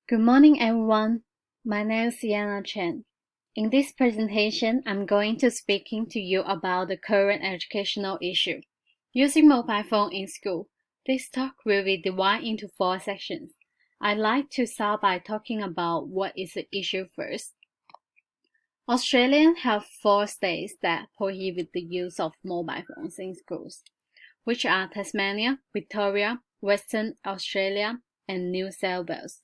Good morning, everyone. My name is Yana Chen. In this presentation, I'm going to speaking to you about the current educational issue, using mobile phone in school. This talk will be divided into 4 sections. I'd like to start by talking about what is the issue first. Australia have 4 states that prohibit the use of mobile phones in schools, which are Tasmania, Victoria, Western Australia, and New South Wales.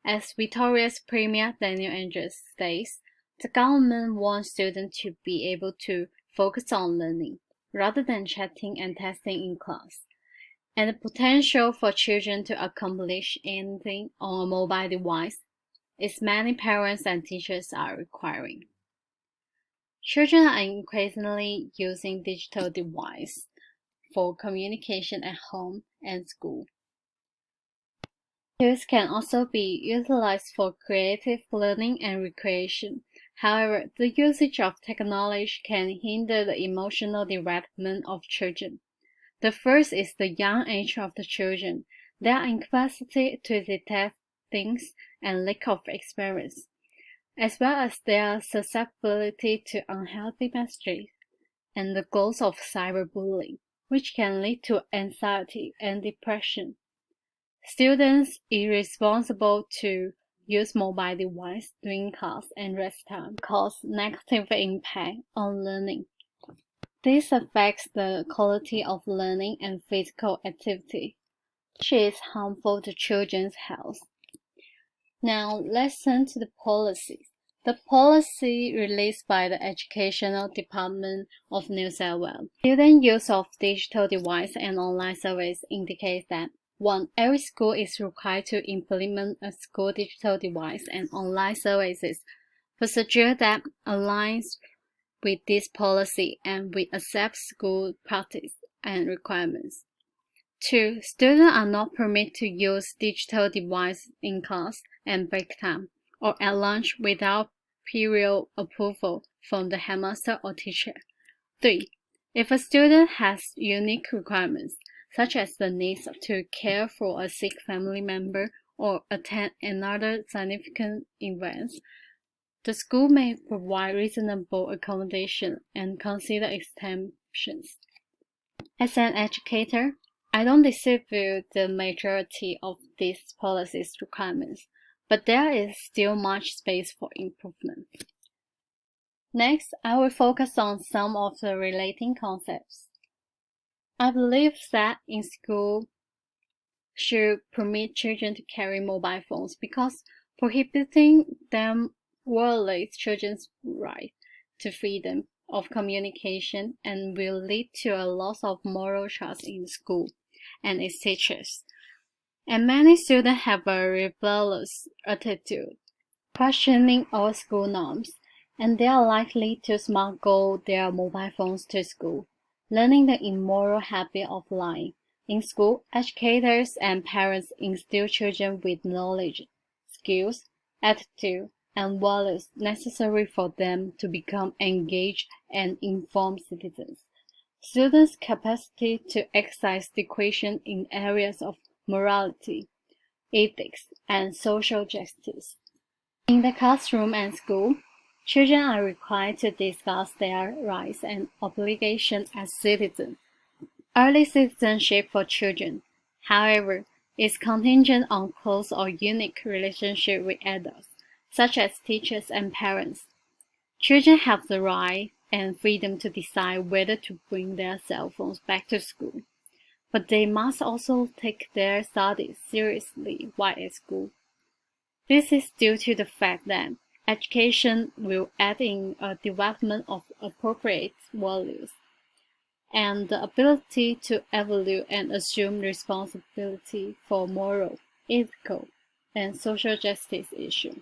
As Victoria's Premier Daniel Andrews states, the government wants students to be able to focus on learning, rather than chatting and testing in class, and the potential for children to accomplish anything on a mobile device is many parents and teachers are requiring. Children are increasingly using digital devices for communication at home and school. Tools can also be utilized for creative learning and recreation. However, the usage of technology can hinder the emotional development of children. The first is the young age of the children, their incapacity to detect things and lack of experience, as well as their susceptibility to unhealthy messages and the goals of cyberbullying, which can lead to anxiety and depression. Students irresponsible to use mobile device during class and rest time cause negative impact on learning. This affects the quality of learning and physical activity, which is harmful to children's health. Now let's turn to the policies. The policy released by the Educational Department of New South Wales. Student use of digital device and online service indicates that 1. Every school is required to implement a school digital device and online services procedure that aligns with this policy and with accept school practice and requirements. 2. Students are not permitted to use digital devices in class and break time or at lunch without prior approval from the headmaster or teacher. 3. If a student has unique requirements, such as the needs to care for a sick family member or attend another significant event, the school may provide reasonable accommodation and consider exemptions. As an educator, I don't dispute the majority of these policies requirements, but there is still much space for improvement. Next, I will focus on some of the relating concepts. I believe that in school should permit children to carry mobile phones because prohibiting them violates children's right to freedom of communication and will lead to a loss of moral trust in the school and its teachers. And many students have a rebellious attitude, questioning all school norms, and they are likely to smuggle their mobile phones to school, learning the immoral habit of lying. In school, educators and parents instill children with knowledge, skills, attitude, and values necessary for them to become engaged and informed citizens. Students' capacity to exercise discretion in areas of morality, ethics, and social justice. In the classroom and school, children are required to discuss their rights and obligations as citizens. Early citizenship for children, however, is contingent on close or unique relationship with adults, such as teachers and parents. Children have the right and freedom to decide whether to bring their cell phones back to school, but they must also take their studies seriously while at school. This is due to the fact that education will aid in a development of appropriate values and the ability to evaluate and assume responsibility for moral, ethical, and social justice issues,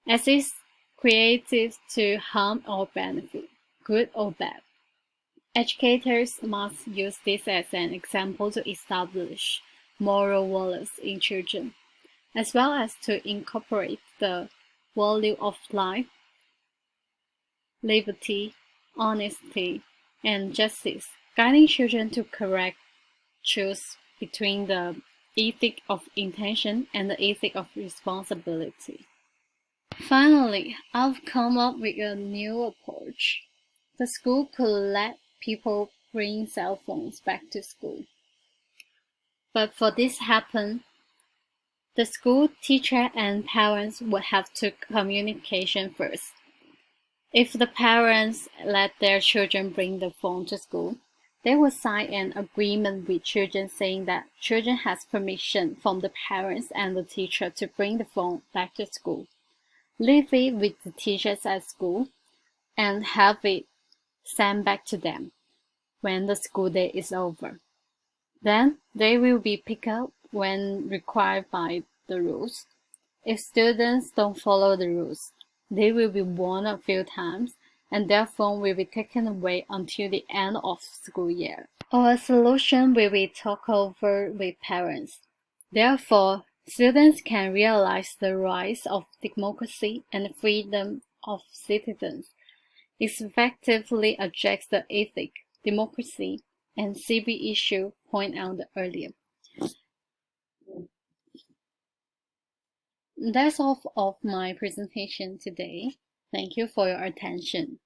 as is created to harm or benefit, good or bad. Educators must use this as an example to establish moral values in children, as well as to incorporate the value of life, liberty, honesty, and justice, guiding children to correct choose between the ethic of intention, and the ethic of responsibility. Finally, I've come up with a new approach. The school could let people bring cell phones back to school. But for this to happen, the school, teacher, and parents would have to communication first. If the parents let their children bring the phone to school, they will sign an agreement with children saying that children has permission from the parents and the teacher to bring the phone back to school, leave it with the teachers at school, and have it sent back to them when the school day is over. Then they will be picked up when required by the rules. If students don't follow the rules, they will be warned a few times, and their phone will be taken away until the end of school year. Or a solution will be talked over with parents. Therefore, students can realize the rise of democracy and freedom of citizens. It effectively address the ethic, democracy, and civic issue pointed out earlier. That's all of my presentation today. Thank you for your attention.